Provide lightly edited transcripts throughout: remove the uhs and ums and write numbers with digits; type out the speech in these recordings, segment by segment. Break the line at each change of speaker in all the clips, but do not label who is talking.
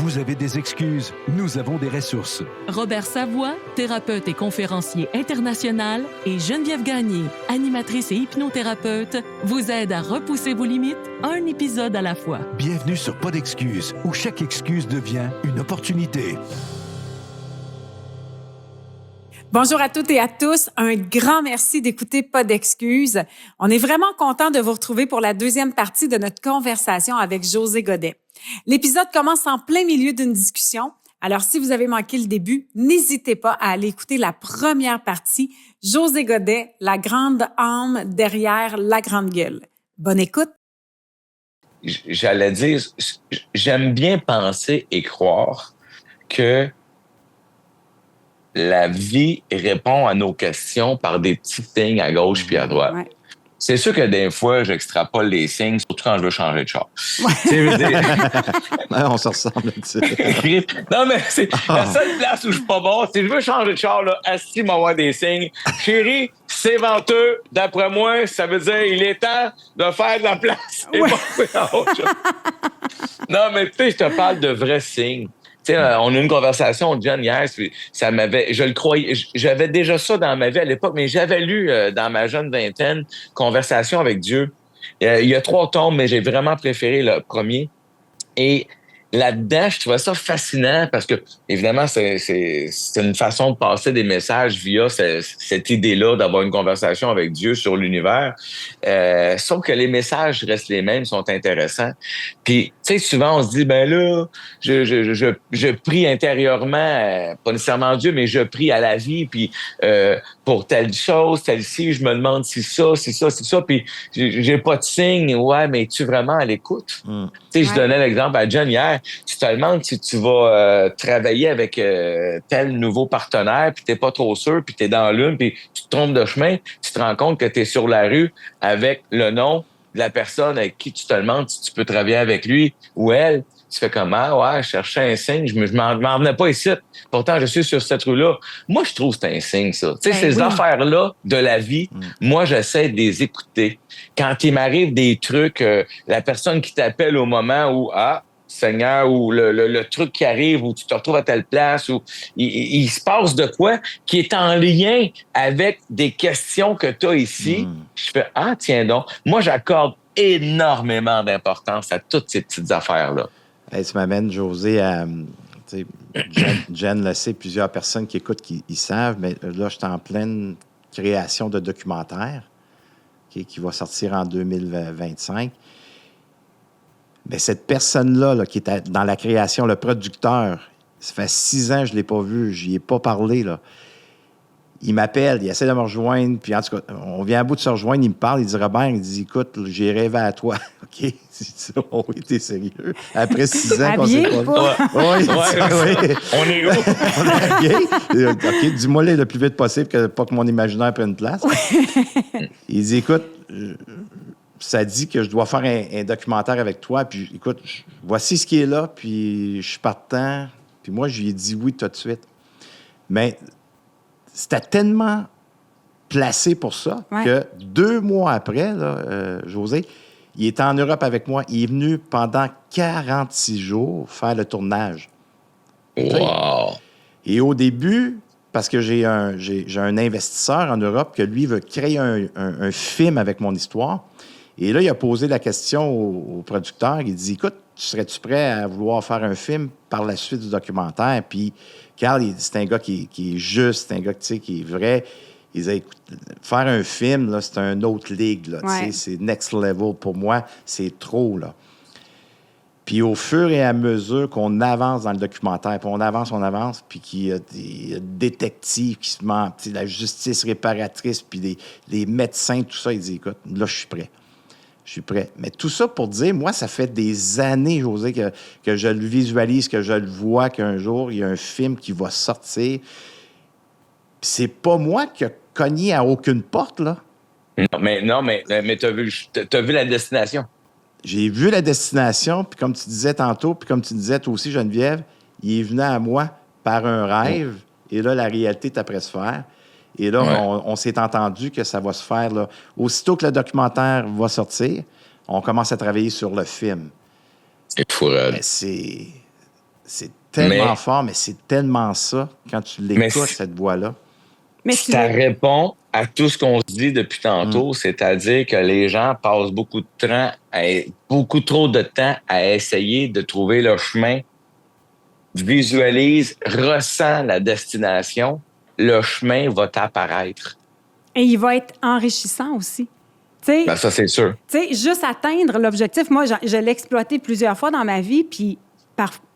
Vous avez des excuses, nous avons des ressources.
Robert Savoie, thérapeute et conférencier international, et Geneviève Gagné, animatrice et hypnothérapeute, vous aident à repousser vos limites, un épisode à la fois.
Bienvenue sur Pas d'excuses, où chaque excuse devient une opportunité.
Bonjour à toutes et à tous. Un grand merci d'écouter Pas d'excuses. On est vraiment content de vous retrouver pour la deuxième partie de notre conversation avec José Godet. L'épisode commence en plein milieu d'une discussion. Alors, si vous avez manqué le début, n'hésitez pas à aller écouter la première partie. José Godet, la grande âme derrière la grande gueule. Bonne écoute.
J'allais dire, j'aime bien penser et croire que la vie répond à nos questions par des petits signes à gauche puis à droite. Ouais. C'est sûr que des fois, j'extrapole les signes, surtout quand je veux changer de char.
Ouais. On se ressemble là-dessus.
Non, mais c'est la seule place où je suis pas bon. Si je veux changer de char, là, assis, m'envoie des signes. Chérie, c'est venteux. D'après moi, ça veut dire il est temps de faire de la place. Ouais. Non, mais tu sais, je te parle de vrais signes. Tu sais, on a eu une conversation, John, hier, ça m'avait, je le croyais, j'avais déjà ça dans ma vie à l'époque, mais j'avais lu dans ma jeune vingtaine, Conversation avec Dieu. Il y a 3 tomes, mais j'ai vraiment préféré le premier. Et là-dedans, je trouvais ça fascinant parce que, évidemment, c'est une façon de passer des messages via cette idée-là d'avoir une conversation avec Dieu sur l'univers. Sauf que les messages restent les mêmes, sont intéressants. Puis, tu sais, souvent, on se dit, ben là, je prie intérieurement, pas nécessairement Dieu, mais je prie à la vie, puis pour telle chose, telle-ci, je me demande si ça, puis j'ai pas de signe. Ouais, mais es-tu vraiment à l'écoute? Tu sais, je donnais l'exemple à John hier. Tu te demandes si tu vas travailler avec tel nouveau partenaire, puis t'es pas trop sûr, puis t'es dans l'une, puis tu te trompes de chemin, tu te rends compte que t'es sur la rue avec le nom de la personne avec qui tu te demandes si tu peux travailler avec lui ou elle. Tu fais comment? Ouais, je cherchais un signe, je m'en venais pas ici. Pourtant, je suis sur cette rue-là. Moi, je trouve que c'est un signe, ça. Tu sais, ces affaires-là de la vie, moi, j'essaie de les écouter. Quand il m'arrive des trucs, la personne qui t'appelle au moment où, Seigneur, ou le truc qui arrive, où tu te retrouves à telle place, où il se passe de quoi qui est en lien avec des questions que tu as ici. Je fais, tiens donc. Moi, j'accorde énormément d'importance à toutes ces petites affaires-là.
Hey, tu m'amènes, José, à... Jen le sait, plusieurs personnes qui écoutent, qui savent, mais là, je suis en pleine création de documentaire qui va sortir en 2025. Mais cette personne-là, qui est dans la création, le producteur, ça fait 6 ans que je ne l'ai pas vu, je n'y ai pas parlé, là. Il m'appelle, il essaie de me rejoindre, puis en tout cas, on vient à bout de se rejoindre, il me parle, il dit, Robert, il dit, écoute, j'ai rêvé à toi. OK, oui, t'es sérieux? Après 6 ans qu'on s'est pas vu. Oui.
On est où?
On est OK, dis-moi le plus vite possible, pas que mon imaginaire prenne place. Il dit, écoute, ça dit que je dois faire un documentaire avec toi, puis écoute, voici ce qui est là, puis je suis partant. Puis moi, je lui ai dit oui tout de suite. Mais c'était tellement placé pour ça que 2 mois après, là, José, il était en Europe avec moi. Il est venu pendant 46 jours faire le tournage.
Wow!
Et au début, parce que j'ai un investisseur en Europe que lui veut créer un film avec mon histoire. Et là, il a posé la question au producteur. Il dit, écoute, serais-tu prêt à vouloir faire un film par la suite du documentaire? Puis Carl, c'est un gars qui est juste, c'est un gars qui est vrai. Il disait, écoute, faire un film, là, c'est une autre ligue. Là, c'est next level pour moi. C'est trop, là. Puis au fur et à mesure qu'on avance dans le documentaire, puis on avance, puis qu'il y a des détectives qui se mentent, la justice réparatrice, puis les médecins, tout ça, il dit, écoute, là, je suis prêt. Je suis prêt. Mais tout ça pour dire, moi, ça fait des années, José, que je le visualise, que je le vois qu'un jour, il y a un film qui va sortir. Puis c'est pas moi qui a cogné à aucune porte, là.
Non, mais t'as vu la destination.
J'ai vu la destination, puis comme tu disais tantôt, puis comme tu disais toi aussi, Geneviève, il est venu à moi par un rêve, et là, la réalité est après se faire. Et là, on s'est entendu que ça va se faire, là. Aussitôt que le documentaire va sortir, on commence à travailler sur le film.
C'est fou,
c'est... C'est tellement
Mais-
fort, mais c'est tellement ça quand tu
Mais
l'écoutes,
c'est-
cette voix-là.
Mais tu
Ça
l'as-
répond à tout ce qu'on se dit depuis tantôt, c'est-à-dire que les gens passent beaucoup trop de temps à essayer de trouver leur chemin, visualise, ressent la destination, le chemin va apparaître.
Et il va être enrichissant aussi. Tu sais,
Ben, ça, c'est sûr.
Tu sais, juste atteindre l'objectif, moi, je l'ai exploité plusieurs fois dans ma vie, puis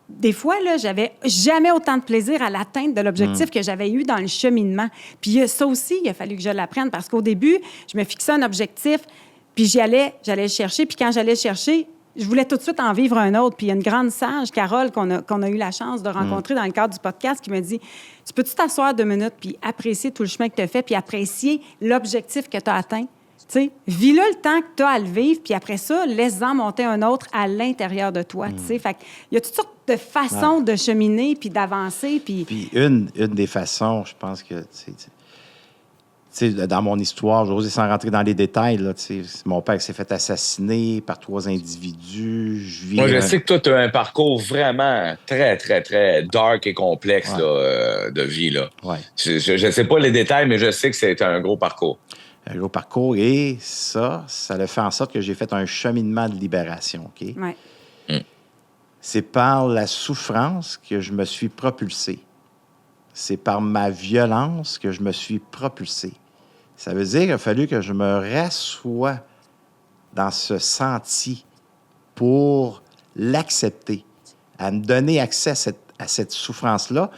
des fois, là, j'avais jamais autant de plaisir à l'atteinte de l'objectif que j'avais eu dans le cheminement. Puis ça aussi, il a fallu que je l'apprenne, parce qu'au début, je me fixais un objectif, puis j'allais le chercher, puis quand j'allais le chercher, je voulais tout de suite en vivre un autre. Puis il y a une grande sage, Carole, qu'on a eu la chance de rencontrer dans le cadre du podcast, qui me dit, tu peux-tu t'asseoir 2 minutes, puis apprécier tout le chemin que tu as fait, puis apprécier l'objectif que tu as atteint? Tu sais, vis-le le temps que tu as à le vivre, puis après ça, laisse-en monter un autre à l'intérieur de toi. Tu sais, fait il y a toutes sortes de façons de cheminer, puis d'avancer, puis...
Puis une des façons, je pense que, tu sais, dans mon histoire, José, sans rentrer dans les détails, là, tu sais, mon père s'est fait assassiner par 3 individus.
Moi, je sais que toi, tu as un parcours vraiment très, très, très dark et complexe là, de vie. Là.
Ouais.
Je ne sais pas les détails, mais je sais que c'est un gros parcours.
Un gros parcours. Et ça a fait en sorte que j'ai fait un cheminement de libération, OK?
Ouais.
C'est par la souffrance que je me suis propulsé. C'est par ma violence que je me suis propulsé. Ça veut dire qu'il a fallu que je me rassoie dans ce sentier pour l'accepter, à me donner accès à cette souffrance-là,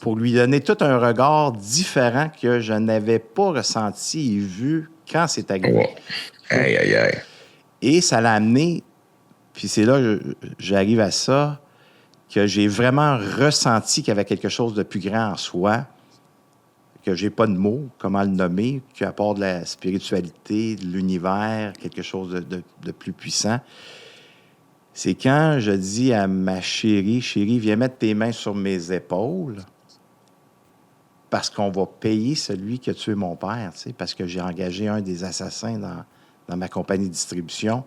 pour lui donner tout un regard différent que je n'avais pas ressenti et vu quand c'est arrivé.
Wow. Aïe, aïe, aïe.
Et ça l'a amené, puis c'est là que j'arrive à ça, que j'ai vraiment ressenti qu'il y avait quelque chose de plus grand en soi, que j'ai pas de mots, comment le nommer, qu'à part de la spiritualité, de l'univers, quelque chose de plus puissant. C'est quand je dis à ma chérie, viens mettre tes mains sur mes épaules, parce qu'on va payer celui qui a tué mon père, tu sais, parce que j'ai engagé un des assassins dans ma compagnie de distribution.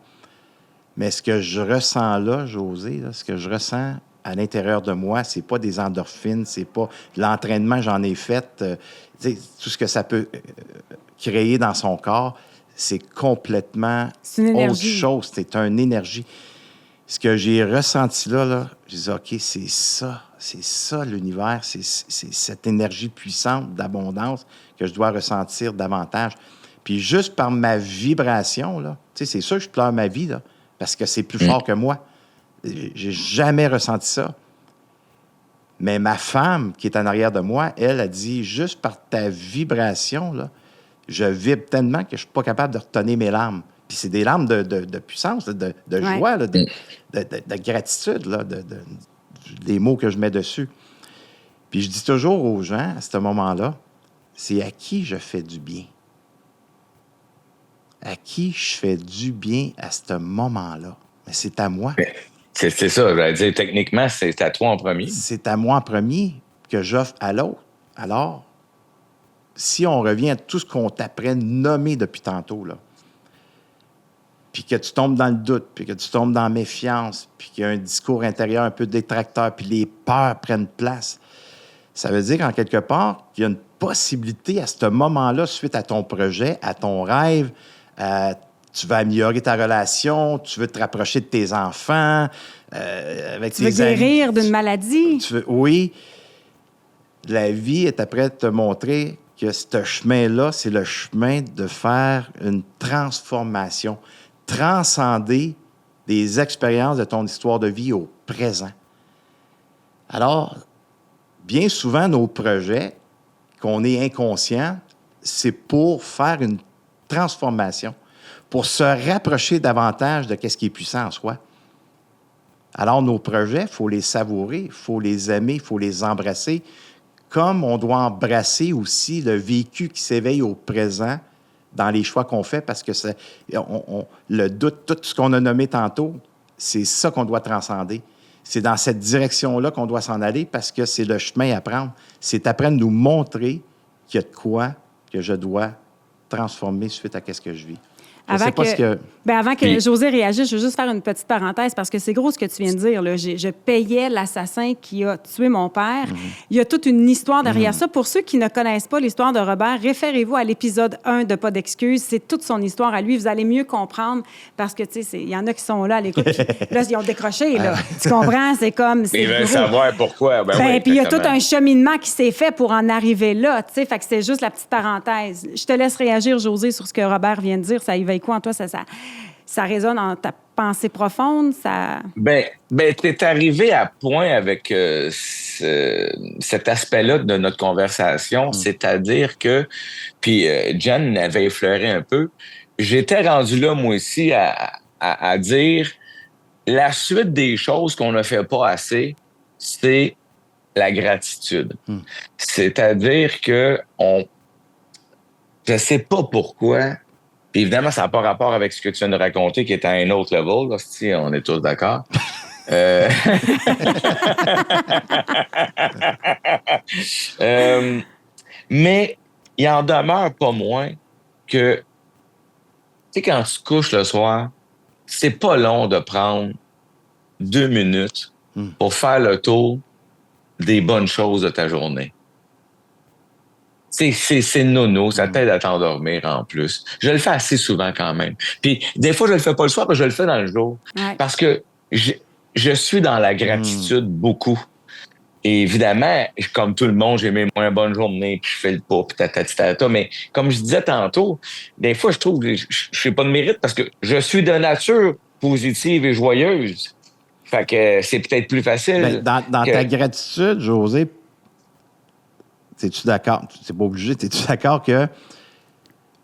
Mais ce que je ressens là, José, là, ce que je ressens à l'intérieur de moi, c'est pas des endorphines, c'est pas l'entraînement, j'en ai fait, tu sais, tout ce que ça peut créer dans son corps, c'est complètement
C'est une
autre
énergie.
chose. C'est une énergie. Ce que j'ai ressenti là, je dis, OK, c'est ça l'univers, c'est cette énergie puissante d'abondance que je dois ressentir davantage. Puis juste par ma vibration, là, tu sais, c'est sûr que je pleure ma vie, là, parce que c'est plus fort que moi. J'ai jamais ressenti ça. Mais ma femme, qui est en arrière de moi, elle a dit, juste par ta vibration, là, je vibre tellement que je suis pas capable de retenir mes larmes. Puis c'est des larmes de puissance, de joie, là, de gratitude, là, des mots que je mets dessus. Puis je dis toujours aux gens, à ce moment-là, c'est à qui je fais du bien. À qui je fais du bien à ce moment-là. Mais c'est à moi.
C'est ça, je vais dire, techniquement, c'est à toi en premier.
C'est à moi en premier que j'offre à l'autre. Alors, si on revient à tout ce qu'on t'apprend nommer depuis tantôt, là, puis que tu tombes dans le doute, puis que tu tombes dans la méfiance, puis qu'il y a un discours intérieur un peu détracteur, puis les peurs prennent place, ça veut dire, en quelque part, qu'il y a une possibilité à ce moment-là, suite à ton projet, à ton rêve, tu veux améliorer ta relation, tu veux te rapprocher de tes enfants, avec
Tu veux
tes amis.
guérir d'une maladie.
Oui. La vie est après de te montrer que ce chemin-là, c'est le chemin de faire une transformation, transcender des expériences de ton histoire de vie au présent. Alors, bien souvent, nos projets, qu'on est inconscient, c'est pour faire une transformation, pour se rapprocher davantage de ce qui est puissant en soi. Alors, nos projets, il faut les savourer, il faut les aimer, il faut les embrasser, comme on doit embrasser aussi le vécu qui s'éveille au présent dans les choix qu'on fait, parce que le doute, tout ce qu'on a nommé tantôt, c'est ça qu'on doit transcender. C'est dans cette direction-là qu'on doit s'en aller, parce que c'est le chemin à prendre. C'est après de nous montrer qu'il y a de quoi que je dois transformer suite à ce que je vis. Je sais pas ce que...
Bien, avant que
Puis-
José réagisse, je veux juste faire une petite parenthèse parce que c'est gros ce que tu viens de dire. Là. Je payais l'assassin qui a tué mon père. Il y a toute une histoire derrière ça. Pour ceux qui ne connaissent pas l'histoire de Robert, référez-vous à l'épisode 1 de Pas d'excuses. C'est toute son histoire à lui. Vous allez mieux comprendre parce que, tu sais, il y en a qui sont là à l'écoute. Là, ils ont décroché. Là. Tu comprends? C'est comme...
Mais
C'est
ils veulent
gros.
savoir pourquoi. Ben oui,
Puis il y a tout
exactement.
un cheminement qui s'est fait pour en arriver là, tu sais. Fait que c'était juste la petite parenthèse. Je te laisse réagir, José, sur ce que Robert vient de dire. Ça éveille quoi en toi? Ça résonne en ta pensée profonde?
Ben, t'es arrivé à point avec cet aspect-là de notre conversation, c'est-à-dire que, puis Jen avait effleuré un peu, j'étais rendu là, moi aussi, à dire la suite des choses qu'on ne fait pas assez, c'est la gratitude. C'est-à-dire que je sais pas pourquoi. Puis évidemment, ça n'a pas rapport avec ce que tu viens de raconter, qui est à un autre level. Là, si on est tous d'accord. Mais il en demeure pas moins que, tu sais, quand tu te couches le soir, c'est pas long de prendre 2 minutes pour faire le tour des bonnes choses de ta journée. C'est nono, ça t'aide à t'endormir en plus. Je le fais assez souvent quand même. Puis des fois, je le fais pas le soir, mais je le fais dans le jour.
Ouais.
Parce que je suis dans la gratitude beaucoup. Et évidemment, comme tout le monde, j'ai mes moins bonnes journées, puis je fais le pas, puis tata. Mais comme je disais tantôt, des fois, je trouve que je n'ai pas de mérite parce que je suis de nature positive et joyeuse. Fait que c'est peut-être plus facile.
Ben, dans
que-
ta gratitude, José, es-tu d'accord? C'est pas obligé. Es-tu d'accord que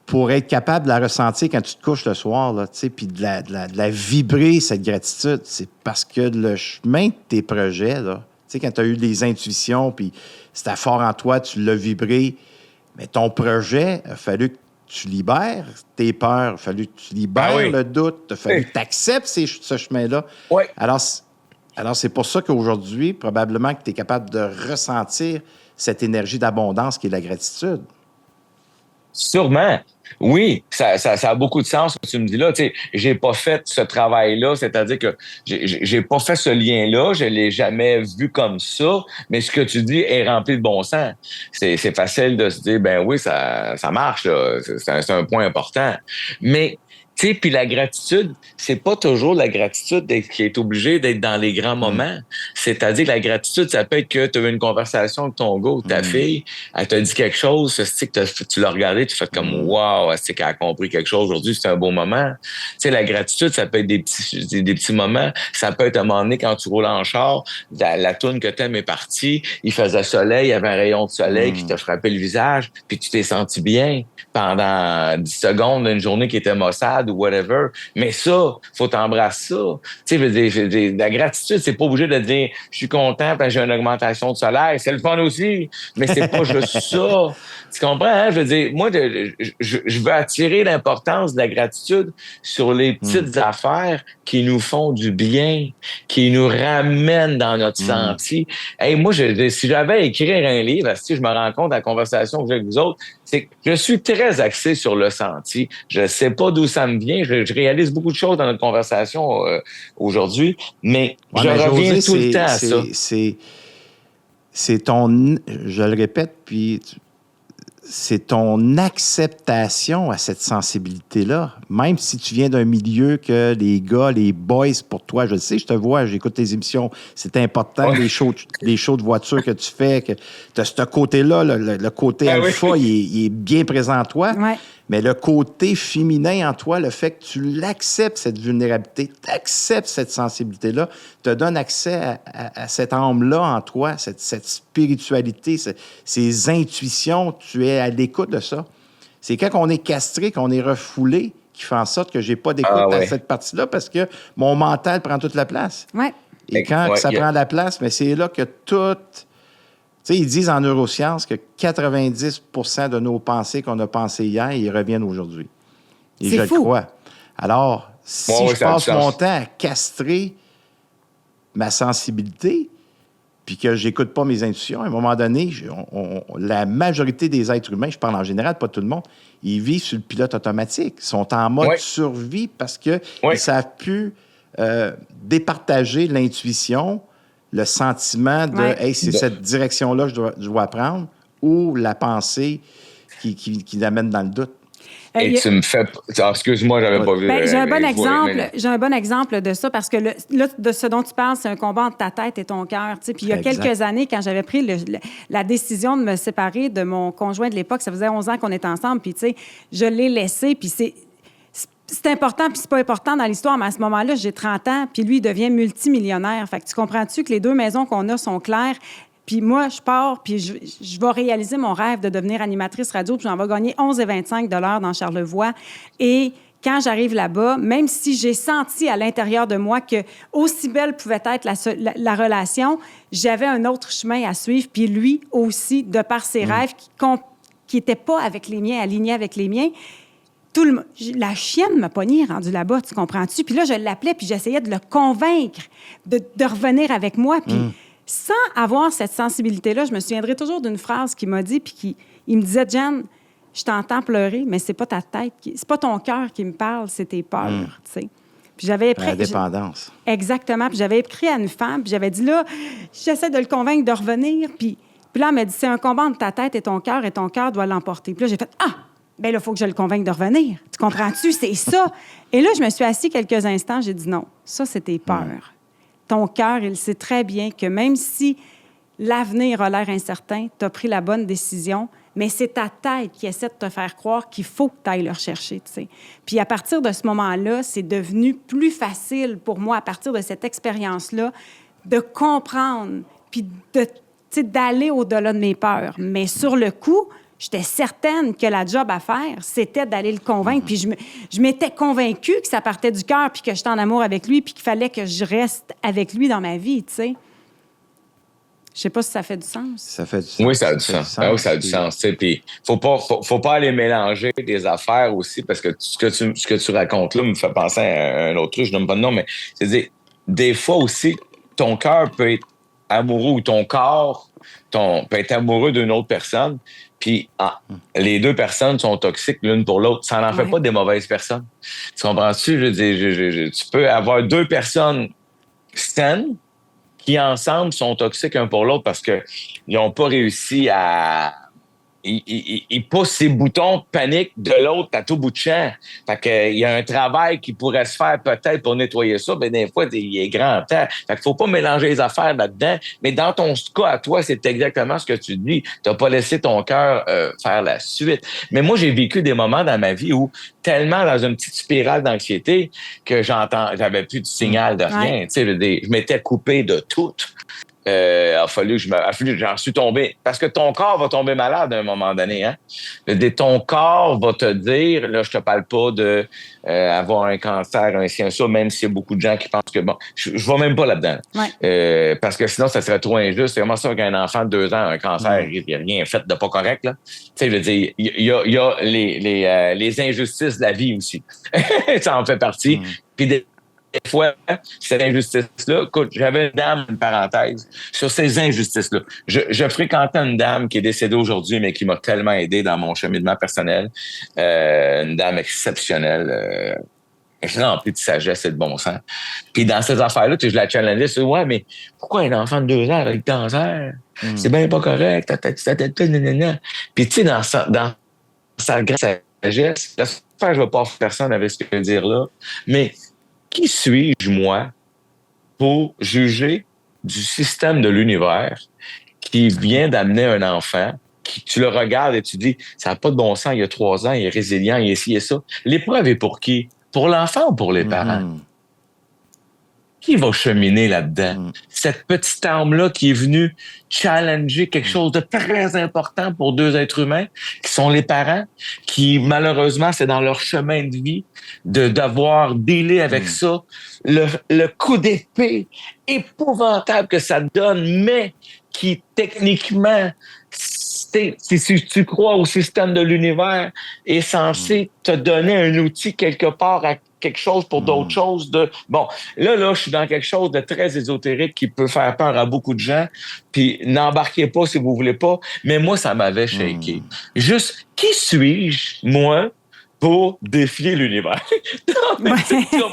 pour être capable de la ressentir quand tu te couches le soir, là, puis de la vibrer, cette gratitude, c'est parce que le chemin de tes projets, là, quand tu as eu des intuitions, puis c'était fort en toi, tu l'as vibré, mais ton projet, il a fallu que tu libères tes peurs, il a fallu que tu libères
Ah oui.
le doute, il a fallu
Oui.
que tu acceptes ce chemin-là.
Ouais.
Alors, c'est pour ça qu'aujourd'hui, probablement que tu es capable de ressentir cette énergie d'abondance qui est la gratitude.
Sûrement. Oui, ça a beaucoup de sens ce que tu me dis là. Tu sais, j'ai pas fait ce travail-là, c'est-à-dire que j'ai pas fait ce lien-là, je l'ai jamais vu comme ça, mais ce que tu dis est rempli de bon sens. C'est facile de se dire, ben oui, ça marche, là. C'est un point important. Mais, tu sais, puis la gratitude, c'est pas toujours la gratitude qui est obligée d'être dans les grands moments. C'est-à-dire que la gratitude, ça peut être que tu as eu une conversation avec ton gars ou ta fille, elle t'a dit quelque chose, c'est que tu l'as regardé, tu fais comme wow, c'est qu'elle a compris quelque chose aujourd'hui, c'est un beau moment. Tu sais, la gratitude, ça peut être des petits moments. Ça peut être à un moment donné quand tu roules en char, la toune que t'aimes est partie, il faisait soleil, il y avait un rayon de soleil qui t'a frappé le visage, puis tu t'es senti bien pendant 10 secondes d'une journée qui était maussade ou whatever. Mais ça, faut t'embrasser ça. Tu sais, je veux dire, la gratitude, c'est pas obligé de dire je suis content parce que j'ai une augmentation de salaire. C'est le fun aussi, mais c'est pas juste ça. Tu comprends, hein? Je veux dire, moi, je veux attirer l'importance de la gratitude sur les petites affaires qui nous font du bien, qui nous ramènent dans notre sentier. Hey, moi, si j'avais à écrire un livre, si je me rends compte de la conversation que j'ai avec vous autres, c'est que je suis très axé sur le senti. Je sais pas d'où ça me vient. Je réalise beaucoup de choses dans notre conversation aujourd'hui, mais je reviens
José,
tout le temps à ça.
C'est ton... Je le répète, puis... C'est ton acceptation à cette sensibilité-là. Même si tu viens d'un milieu que les gars, les boys, pour toi, je le sais, je te vois, j'écoute tes émissions, c'est important,
Ouais.
les shows de voiture que tu fais, que tu as ce côté-là, le côté
Ah oui.
alpha, il est bien présent en toi.
Ouais.
Mais le côté féminin en toi, le fait que tu l'acceptes, cette vulnérabilité, tu acceptes cette sensibilité-là, te donne accès à cette âme-là en toi, cette spiritualité, ces intuitions, tu es à l'écoute de ça. C'est quand on est castré, qu'on est refoulé, qui fait en sorte que j'ai pas d'écoute à cette partie-là parce que mon mental prend toute la place.
Ouais.
Et quand ça prend la place, mais c'est là que tout... Tu sais, ils disent en neurosciences que 90 de nos pensées qu'on a pensées hier, ils reviennent aujourd'hui. Et
C'est
je
fou.
le crois. Alors, si je
ça a du
passe mon
sens.
temps à castrer ma sensibilité, puis que j'écoute pas mes intuitions, à un moment donné, la majorité des êtres humains, je parle en général, pas tout le monde, ils vivent sur le pilote automatique. Ils sont en mode survie parce qu'ils ne savent plus départager l'intuition, le sentiment de « Hey, c'est cette direction-là que je dois prendre » ou la pensée qui l'amène dans le doute.
Et tu me fais... excuse-moi, j'avais pas vu...
j'ai un bon exemple de ça, parce que là, de ce dont tu parles, c'est un combat entre ta tête et ton cœur. Puis il y a quelques années, quand j'avais pris la décision de me séparer de mon conjoint de l'époque, ça faisait 11 ans qu'on était ensemble, puis tu sais, je l'ai laissé, puis c'est important, puis c'est pas important dans l'histoire, mais à ce moment-là, j'ai 30 ans, puis lui, il devient multimillionnaire. Fait que tu comprends-tu que les 2 maisons qu'on a sont claires? Puis moi, je pars, puis je vais réaliser mon rêve de devenir animatrice radio, puis j'en vais gagner 11,25 $ dans Charlevoix. Et quand j'arrive là-bas, même si j'ai senti à l'intérieur de moi que aussi belle pouvait être la relation, j'avais un autre chemin à suivre, puis lui aussi, de par ses rêves qui n'étaient pas avec les miens, alignés avec les miens. La chienne m'a pogné rendue là-bas, tu comprends-tu? Puis là, je l'appelais, puis j'essayais de le convaincre de revenir avec moi, puis... Sans avoir cette sensibilité-là, je me souviendrai toujours d'une phrase qu'il m'a dit, puis il me disait « Jen, je t'entends pleurer, mais c'est pas ta tête, c'est pas ton cœur qui me parle, c'est tes peurs. » tu sais. Puis j'avais écrit...
La dépendance.
Exactement. Puis j'avais écrit à une femme, puis j'avais dit là, j'essaie de le convaincre de revenir, puis là, elle m'a dit « C'est un combat entre ta tête et ton cœur doit l'emporter. » Puis là, j'ai fait « Ah! Bien là, il faut que je le convainque de revenir. Tu comprends-tu? C'est ça. » Et là, je me suis assise quelques instants, j'ai dit « Non, ça, c'est tes peurs. » Ton cœur, il sait très bien que même si l'avenir a l'air incertain, tu as pris la bonne décision, mais c'est ta tête qui essaie de te faire croire qu'il faut que tu ailles le rechercher, tu sais. Puis à partir de ce moment-là, c'est devenu plus facile pour moi, à partir de cette expérience-là, de comprendre, puis d'aller au-delà de mes peurs. Mais sur le coup, j'étais certaine que la job à faire, c'était d'aller le convaincre. Puis je m'étais convaincue que ça partait du cœur, puis que j'étais en amour avec lui, puis qu'il fallait que je reste avec lui dans ma vie, tu sais. Je sais pas si ça fait du sens.
Ça fait du sens.
Oui, ça a du sens. Oui, ça a du sens. Puis faut pas aller mélanger des affaires aussi, parce que ce que tu racontes là me fait penser à un autre truc, je donne pas de nom, mais c'est-à-dire, des fois aussi, ton cœur peut être amoureux, ou ton corps peut être amoureux d'une autre personne. Puis les 2 personnes sont toxiques l'une pour l'autre. Ça n'en fait pas des mauvaises personnes. Tu comprends-tu? Je veux dire, tu peux avoir 2 personnes saines qui, ensemble, sont toxiques un pour l'autre parce qu'ils n'ont pas réussi à... Ils poussent ces boutons de panique de l'autre à tout bout de champ. Fait qu'il y a un travail qui pourrait se faire peut-être pour nettoyer ça, mais des fois, il est grand temps. Fait qu'il faut pas mélanger les affaires là-dedans. Mais dans ton cas, à toi, c'est exactement ce que tu dis. T'as pas laissé ton cœur faire la suite. Mais moi, j'ai vécu des moments dans ma vie où, tellement dans une petite spirale d'anxiété, que j'avais plus de signal de rien. Tu sais, je m'étais coupé de tout. J'en suis tombé. Parce que ton corps va tomber malade à un moment donné, hein. Ton corps va te dire, là, je te parle pas de avoir un cancer, un sien, ça, même s'il y a beaucoup de gens qui pensent que, bon, je vais même pas là-dedans. Parce que sinon, ça serait trop injuste. C'est vraiment ça qu'un enfant de 2 ans a un cancer, il n'y a rien fait de pas correct, là. Tu sais, je veux dire, il y a les injustices de la vie aussi. Ça en fait partie. Puis des fois, cette injustice-là, écoute, j'avais une parenthèse, sur ces injustices-là. Je fréquentais une dame qui est décédée aujourd'hui, mais qui m'a tellement aidé dans mon cheminement personnel. Une dame exceptionnelle, remplie de sagesse et de bon sens. Puis dans ces affaires-là, je la challengeais, je dis, ouais, mais pourquoi un enfant de 2 ans avec le cancer? C'est bien pas correct. Puis tu sais, dans sa grande sagesse, je vais pas faire personne avec ce que je veux dire là, mais qui suis-je, moi, pour juger du système de l'univers qui vient d'amener un enfant, tu le regardes et tu dis, ça n'a pas de bon sens, il y a 3 ans, il est résilient, il est ci et ça. L'épreuve est pour qui? Pour l'enfant ou pour les parents? Qui va cheminer là-dedans? Cette petite âme-là qui est venue challenger quelque chose de très important pour 2 êtres humains, qui sont les parents, qui, malheureusement, c'est dans leur chemin de vie de devoir dealer avec ça. Le coup d'épée épouvantable que ça donne, mais qui, techniquement, Si tu crois au système de l'univers, est censé te donner un outil quelque part à quelque chose pour d'autres choses. Bon, là, je suis dans quelque chose de très ésotérique qui peut faire peur à beaucoup de gens. Puis n'embarquez pas si vous voulez pas. Mais moi, ça m'avait shaké. Juste, qui suis-je, moi, pour défier l'univers? Non, mais, non,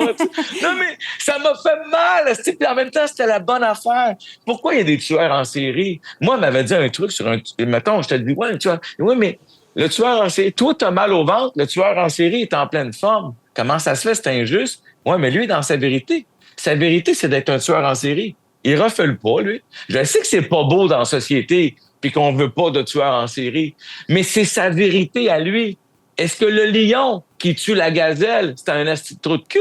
mais ça m'a fait mal. Puis en même temps, c'était la bonne affaire. Pourquoi il y a des tueurs en série? Moi, on m'avait dit un truc sur un... Mettons, je te dis, ouais, tueur. Oui, mais le tueur en série, toi, t'as mal au ventre. Le tueur en série est en pleine forme. Comment ça se fait? C'est injuste. Ouais, mais lui, dans sa vérité. Sa vérité, c'est d'être un tueur en série. Il refule pas, lui. Je sais que c'est pas beau dans la société puis qu'on veut pas de tueur en série. Mais c'est sa vérité à lui. Est-ce que le lion qui tue la gazelle, c'est un asti de trou de cul?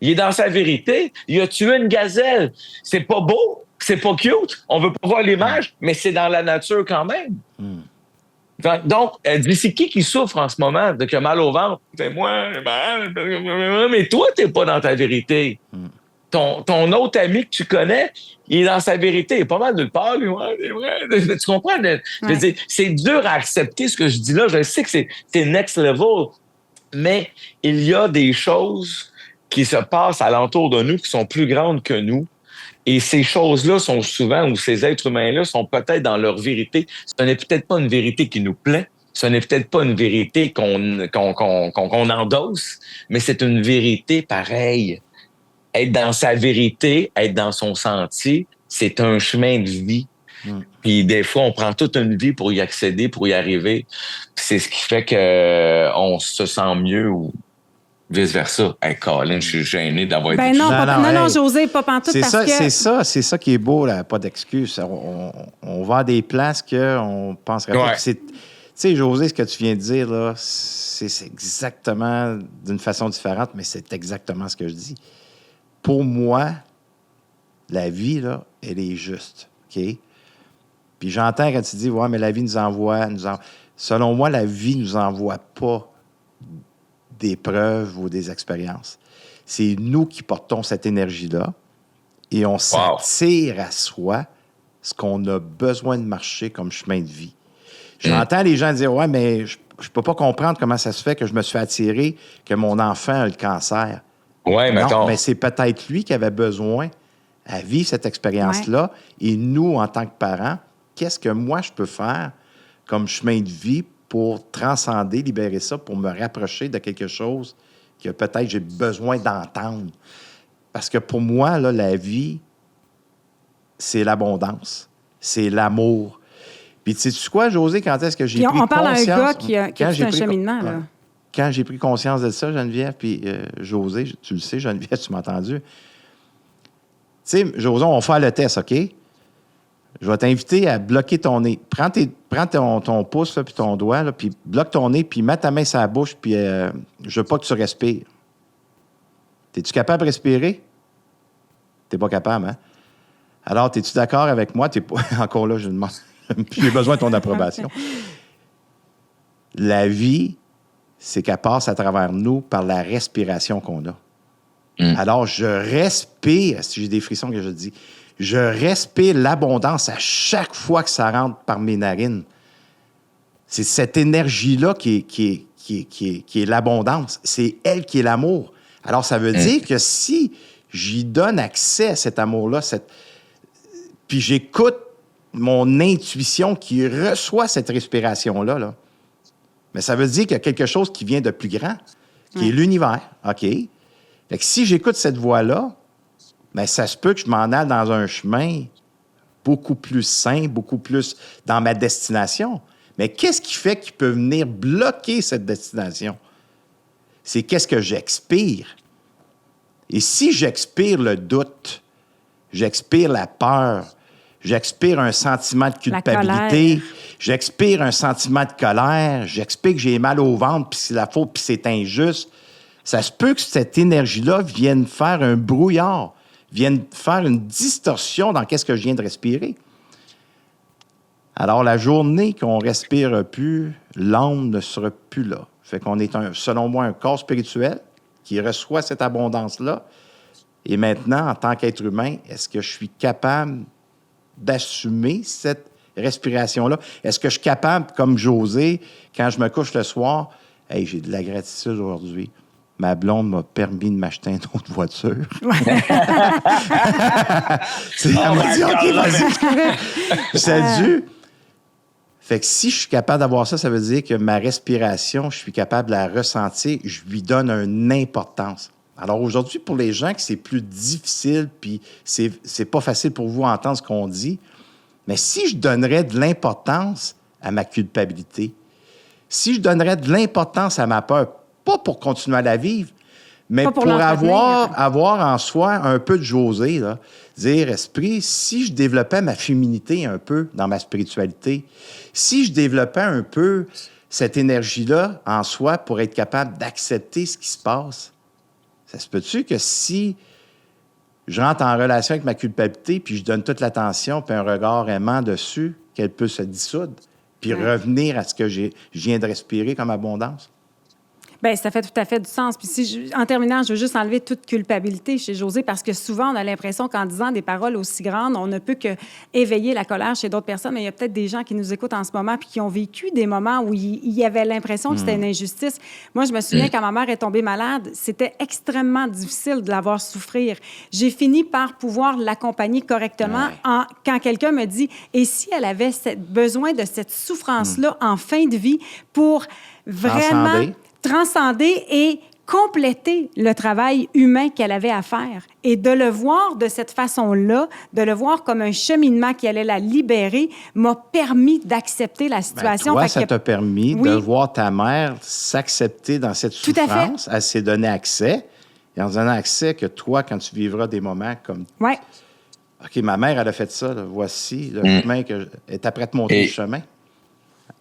Il est dans sa vérité. Il a tué une gazelle. C'est pas beau. C'est pas cute. On veut pas voir l'image, mais c'est dans la nature quand même. Donc, elle dit, c'est qui souffre en ce moment de que mal au ventre? C'est moi. Mais toi, t'es pas dans ta vérité. Ton autre ami que tu connais, il est dans sa vérité. Il est pas mal de le part, lui. Ouais, c'est vrai. Tu comprends? Je veux dire, c'est dur à accepter ce que je dis là. Je sais que c'est next level. Mais il y a des choses qui se passent alentour de nous qui sont plus grandes que nous. Et ces choses-là sont souvent, ou ces êtres humains-là sont peut-être dans leur vérité. Ce n'est peut-être pas une vérité qui nous plaît. Ce n'est peut-être pas une vérité qu'on endosse, mais c'est une vérité pareille. Être dans sa vérité, être dans son sentier, c'est un chemin de vie. Puis des fois, on prend toute une vie pour y accéder, pour y arriver. Puis c'est ce qui fait que on se sent mieux ou vice-versa. Hey, Colin, je suis gêné d'avoir été...
Non, José, pas pantoute parce que...
C'est ça qui est beau, là, pas d'excuse. On va à des places qu'on penserait pas que c'est... Tu sais, José, ce que tu viens de dire, là, c'est exactement d'une façon différente, mais c'est exactement ce que je dis. Pour moi, la vie, là, elle est juste, OK? Puis j'entends quand tu dis, ouais, mais la vie nous envoie... Selon moi, la vie nous envoie pas des preuves ou des expériences. C'est nous qui portons cette énergie-là et on s'attire à soi ce qu'on a besoin de marcher comme chemin de vie. J'entends les gens dire, ouais, mais je peux pas comprendre comment ça se fait que je me suis attiré, que mon enfant a le cancer.
Ouais,
non, mais c'est peut-être lui qui avait besoin à vivre cette expérience-là. Ouais. Et nous, en tant que parents, qu'est-ce que moi, je peux faire comme chemin de vie pour transcender, libérer ça, pour me rapprocher de quelque chose que peut-être j'ai besoin d'entendre. Parce que pour moi, là, la vie, c'est l'abondance, c'est l'amour. Puis tu sais quoi, José, quand est-ce que j'ai pris conscience...
On parle d'un gars qui a fait un cheminement, là.
Quand j'ai pris conscience de ça, Geneviève, puis José, tu le sais, Geneviève, tu m'as entendu. Tu sais, José, on va faire le test, OK? Je vais t'inviter à bloquer ton nez. Prends ton pouce puis ton doigt, là, puis bloque ton nez, puis mets ta main sur la bouche, puis je veux pas que tu respires. Es-tu capable de respirer? T'es pas capable, hein? Alors, es-tu d'accord avec moi? T'es pas... Encore là, je demande. J'ai besoin de ton approbation. La vie, c'est qu'elle passe à travers nous par la respiration qu'on a. Alors, je respire, si j'ai des frissons que je dis, je respire l'abondance à chaque fois que ça rentre par mes narines. C'est cette énergie-là qui est l'abondance. C'est elle qui est l'amour. Alors, ça veut dire que si j'y donne accès à cet amour-là, puis j'écoute mon intuition qui reçoit cette respiration-là, là, mais ça veut dire qu'il y a quelque chose qui vient de plus grand, qui est l'univers. OK? Fait que si j'écoute cette voix-là, bien, ça se peut que je m'en aille dans un chemin beaucoup plus sain, beaucoup plus dans ma destination. Mais qu'est-ce qui fait qu'il peut venir bloquer cette destination? C'est qu'est-ce que j'expire. Et si j'expire le doute, j'expire la peur, j'expire un sentiment de culpabilité, j'expire un sentiment de colère, j'expire que j'ai mal au ventre, puis c'est la faute, puis c'est injuste, ça se peut que cette énergie-là vienne faire un brouillard, viennent faire une distorsion dans qu'est-ce que je viens de respirer. Alors, la journée qu'on ne respire plus, l'âme ne sera plus là. Fait qu'on est, selon moi, un corps spirituel qui reçoit cette abondance-là. Et maintenant, en tant qu'être humain, est-ce que je suis capable d'assumer cette respiration-là? Est-ce que je suis capable, comme José, quand je me couche le soir, « Hey, j'ai de la gratitude aujourd'hui. Ma blonde m'a permis de m'acheter une autre voiture. » Elle m'a dit « OK, vas-y, c'est correct. » Ça dû. Fait que si je suis capable d'avoir ça, ça veut dire que ma respiration, je suis capable de la ressentir, je lui donne une importance. Alors aujourd'hui, pour les gens que c'est plus difficile, puis c'est pas facile pour vous entendre ce qu'on dit, mais si je donnerais de l'importance à ma culpabilité, si je donnerais de l'importance à ma peur, pas pour continuer à la vivre, mais pour avoir en soi un peu de José, là, dire, esprit, si je développais ma féminité un peu dans ma spiritualité, si je développais un peu cette énergie-là en soi pour être capable d'accepter ce qui se passe, ça se peut-tu que si je rentre en relation avec ma culpabilité puis je donne toute l'attention puis un regard aimant dessus, qu'elle peut se dissoudre puis revenir à ce que je viens de respirer comme abondance?
Bien, ça fait tout à fait du sens. Puis en terminant, je veux juste enlever toute culpabilité chez José parce que souvent, on a l'impression qu'en disant des paroles aussi grandes, on ne peut que éveiller la colère chez d'autres personnes. Mais il y a peut-être des gens qui nous écoutent en ce moment puis qui ont vécu des moments où il y avait l'impression que c'était une injustice. Moi, je me souviens quand ma mère est tombée malade, c'était extrêmement difficile de la voir souffrir. J'ai fini par pouvoir l'accompagner correctement quand quelqu'un me dit « Et si elle avait besoin de cette souffrance-là en fin de vie pour vraiment... » transcender et compléter le travail humain qu'elle avait à faire. Et de le voir de cette façon-là, de le voir comme un cheminement qui allait la libérer, m'a permis d'accepter la situation.
Toi, ça t'a permis de voir ta mère s'accepter dans cette souffrance. Elle s'est donné accès. Et en donnant accès que toi, quand tu vivras des moments comme...
Oui.
OK, ma mère, elle a fait ça. Là. Voici le chemin que... Elle est prête à te montrer le chemin.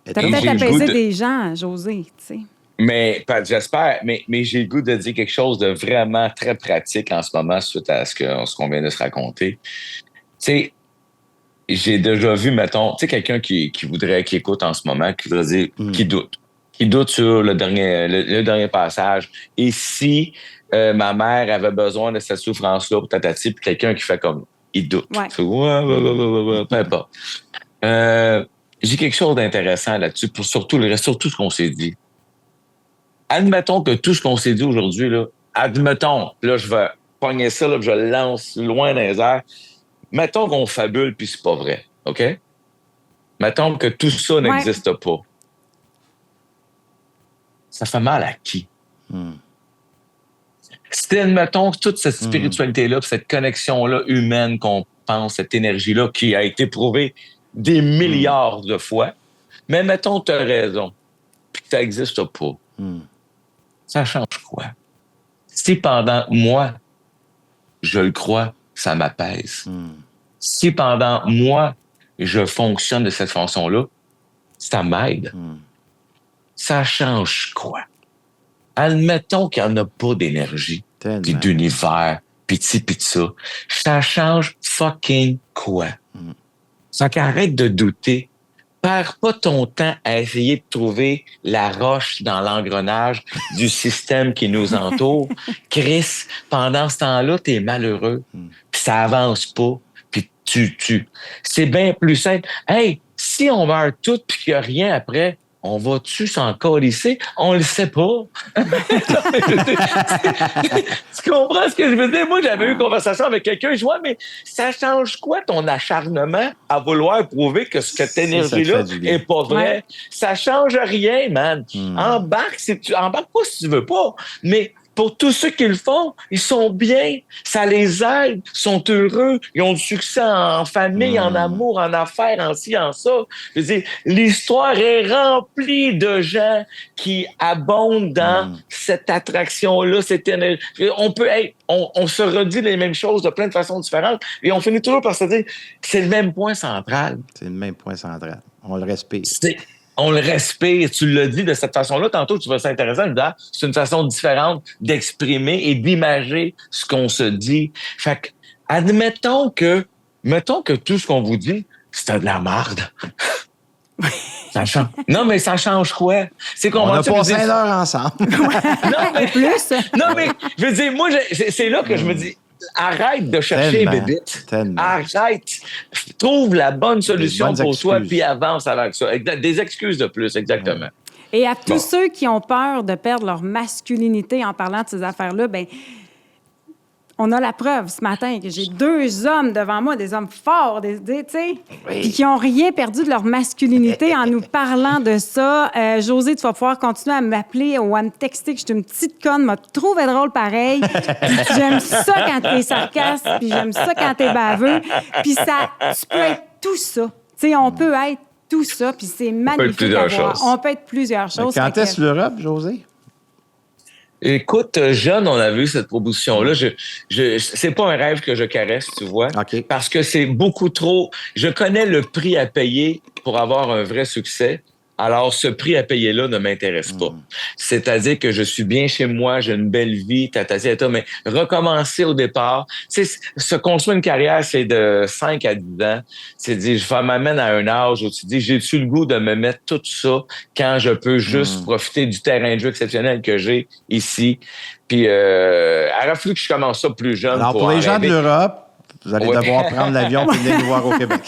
T'as peut-être apaisé des gens, José, tu sais.
Mais, j'espère, mais j'ai le goût de dire quelque chose de vraiment très pratique en ce moment suite à ce qu'on vient de se raconter. Tu sais, j'ai déjà vu, mettons, tu sais, quelqu'un qui écoute en ce moment, qui voudrait dire, qui doute sur le dernier passage. Et si ma mère avait besoin de cette souffrance-là pour tatati, puis quelqu'un qui fait comme, il doute.
Ouais.
Peu importe. J'ai quelque chose d'intéressant là-dessus, pour surtout ce qu'on s'est dit. Admettons que tout ce qu'on s'est dit aujourd'hui, là, là, je vais pogner ça, là, puis je le lance loin dans les airs. Mettons qu'on fabule, puis c'est pas vrai, OK? Mettons que tout ça n'existe pas. Ça fait mal à qui? Si, admettons, toute cette spiritualité-là, cette connexion-là humaine qu'on pense, cette énergie-là qui a été prouvée des milliards de fois, mais mettons que tu as raison, puis que ça n'existe pas. Ça change quoi? Si pendant moi, je le crois, ça m'apaise. Si pendant moi, je fonctionne de cette façon-là, ça m'aide. Ça change quoi? Admettons qu'il n'y en a pas d'énergie, puis d'univers, puis de ça. Ça change fucking quoi? Ça qu'arrête de douter. Perds pas ton temps à essayer de trouver la roche dans l'engrenage du système qui nous entoure. Chris, pendant ce temps-là, t'es malheureux, puis ça avance pas, puis tu. C'est bien plus simple. Hey, si on meurt tout puis qu'il n'y a rien après, on va-tu s'en câlisser? On le sait pas. Tu comprends ce que je veux dire? Moi, j'avais eu une conversation avec quelqu'un. Je vois, mais ça change quoi ton acharnement à vouloir prouver que cette énergie-là est pas vraie? Ouais. Ça change rien, man. Embarque pas si tu veux pas. Mais pour tous ceux qui le font, ils sont bien. Ça les aide. Ils sont heureux. Ils ont du succès en famille, en amour, en affaires, en ci, en ça. Je veux dire, l'histoire est remplie de gens qui abondent dans cette attraction-là, cette énergie. On se redit les mêmes choses de plein de façons différentes et on finit toujours par se dire c'est le même point central.
C'est le même point central. On le respire.
On le respire. Tu l'as dit de cette façon-là. Tantôt, tu vas s'intéresser à me dire, c'est une façon différente d'exprimer et d'imager ce qu'on se dit. Fait que, mettons que tout ce qu'on vous dit, c'est de la merde. Ça change. Non, mais ça change quoi? C'est qu'on
on a passé 1 heure ensemble.
Non, mais plus. Non, mais, je veux dire, moi, c'est là que je me dis, arrête de chercher
Tellement,
bébites.
tellement.
Arrête. Trouve la bonne solution
bonnes
pour toi,
excuses.
puis avance avec ça. Des excuses de plus, exactement.
Et à tous
Bon.
ceux qui ont peur de perdre leur masculinité en parlant de ces affaires-là, ben on a la preuve ce matin que j'ai 2 hommes devant moi, des hommes forts, tu sais, puis qui n'ont rien perdu de leur masculinité en nous parlant de ça. José, tu vas pouvoir continuer à m'appeler ou à me texter que je suis une petite conne, m'a trouvé drôle pareil. Puis j'aime ça quand t'es sarcastique, puis j'aime ça quand t'es baveux. Puis ça, tu peux être tout ça. Tu sais, on peut être tout ça, puis c'est magnifique
plusieurs
à voir.
choses.
On peut être plusieurs choses.
Quand
Fait que-
est-ce l'Europe, José?
Écoute, jeune, on avait eu cette proposition-là. C'est pas un rêve que je caresse, tu vois.
OK.
Parce que c'est beaucoup trop. Je connais le prix à payer pour avoir un vrai succès. Alors, ce prix à payer-là ne m'intéresse pas. C'est-à-dire que je suis bien chez moi, j'ai une belle vie, mais recommencer au départ, tu sais, se construire une carrière, c'est de 5 à 10 ans. C'est dire, je m'amène à un âge où tu dis, j'ai-tu le goût de me mettre tout ça quand je peux juste profiter du terrain de jeu exceptionnel que j'ai ici. Puis, il aurait fallu que je commence ça plus jeune.
Alors, pour les gens de
rêver.
l'Europe, vous allez
Oui.
devoir prendre l'avion pour venir nous voir au Québec.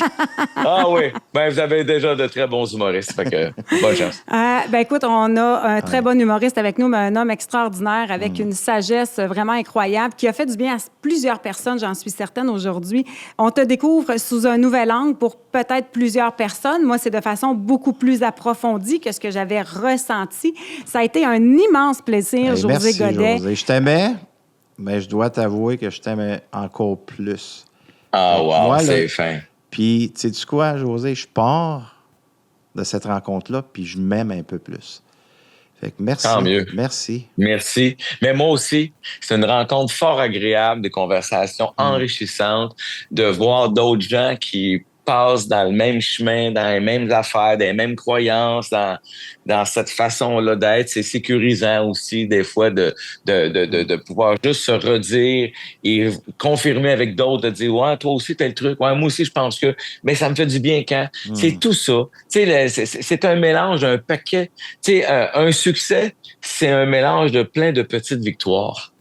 Ah oui, ben vous avez déjà de très bons humoristes, fait que bonne chance.
Ben écoute, on a un très bon humoriste avec nous, mais un homme extraordinaire avec une sagesse vraiment incroyable qui a fait du bien à plusieurs personnes, j'en suis certaine aujourd'hui. On te découvre sous un nouvel angle pour peut-être plusieurs personnes. Moi, c'est de façon beaucoup plus approfondie que ce que j'avais ressenti. Ça a été un immense plaisir,
Hey,
José
merci,
Godet.
José. Je t'aimais, mais je dois t'avouer que je t'aimais encore plus.
Ah wow,
Moi, là,
c'est fin.
Puis, tu sais quoi, José? Je pars de cette rencontre-là, puis je m'aime un peu plus. Fait que merci.
Tant mieux.
Merci.
Merci. Mais moi aussi, c'est une rencontre fort agréable, des conversations enrichissantes, de voir d'autres gens qui passent dans le même chemin, dans les mêmes affaires, dans les mêmes croyances, dans cette façon-là d'être. C'est sécurisant aussi, des fois, de pouvoir juste se redire et confirmer avec d'autres, de dire, ouais, toi aussi, t'as le truc. Ouais, moi aussi, je pense que, mais ça me fait du bien quand. C'est tout ça. Tu sais, c'est un mélange d'un paquet. Tu sais, un succès, c'est un mélange de plein de petites victoires.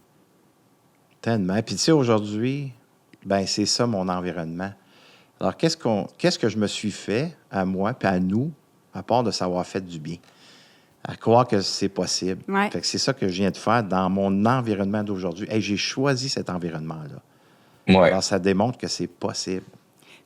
Tellement. Puis, tu sais, aujourd'hui, ben c'est ça mon environnement. Alors, qu'est-ce que je me suis fait à moi puis à nous, à part de savoir fait du bien? À croire que c'est possible.
Ouais.
Fait que c'est ça que je viens de faire dans mon environnement d'aujourd'hui. Hey, j'ai choisi cet environnement-là.
Ouais.
Alors, ça démontre que c'est possible.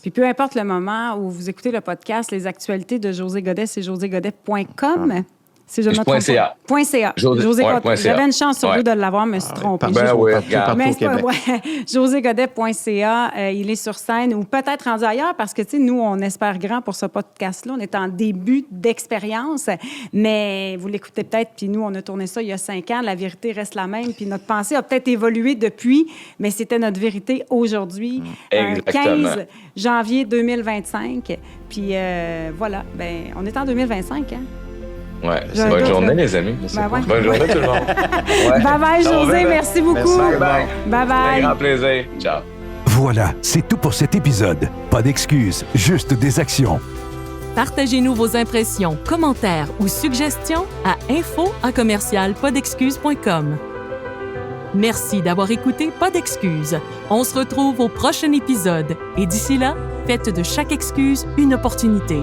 Puis peu importe le moment où vous écoutez le podcast, les actualités de José Godet, c'est joségodet.com. Si je me trompe
.ca.
pas. .ca.
José, ouais,
Godet.
.ca.
J'avais une chance sur
Ouais.
deux de l'avoir, me suis trompée.
Ben oui,
partout,
regarde.
partout
Mais
au
c'est pas,
Québec.
ouais, joségodet.ca, il est sur scène ou peut-être rendu ailleurs parce que, tu sais, nous, on espère grand pour ce podcast-là. On est en début d'expérience, mais vous l'écoutez peut-être, puis nous, on a tourné ça il y a 5 ans. La vérité reste la même, puis notre pensée a peut-être évolué depuis, mais c'était notre vérité aujourd'hui,
Exactement.
15 janvier 2025. Puis voilà, ben on est en 2025, hein?
Ouais.
J'ai un
Bonne
doute,
journée,
là.
les amis.
Ben ouais.
Bonne journée, tout le monde. Ouais.
Bye-bye,
Ça va
José,
bien,
merci beaucoup.
Merci.
Bye.
Bye-bye.
Un grand plaisir. Ciao.
Voilà, c'est tout pour cet épisode. Pas d'excuses, juste des actions.
Partagez-nous vos impressions, commentaires ou suggestions à info@commercialpasdexcuses.com. Merci d'avoir écouté Pas d'excuses. On se retrouve au prochain épisode et d'ici là, faites de chaque excuse une opportunité.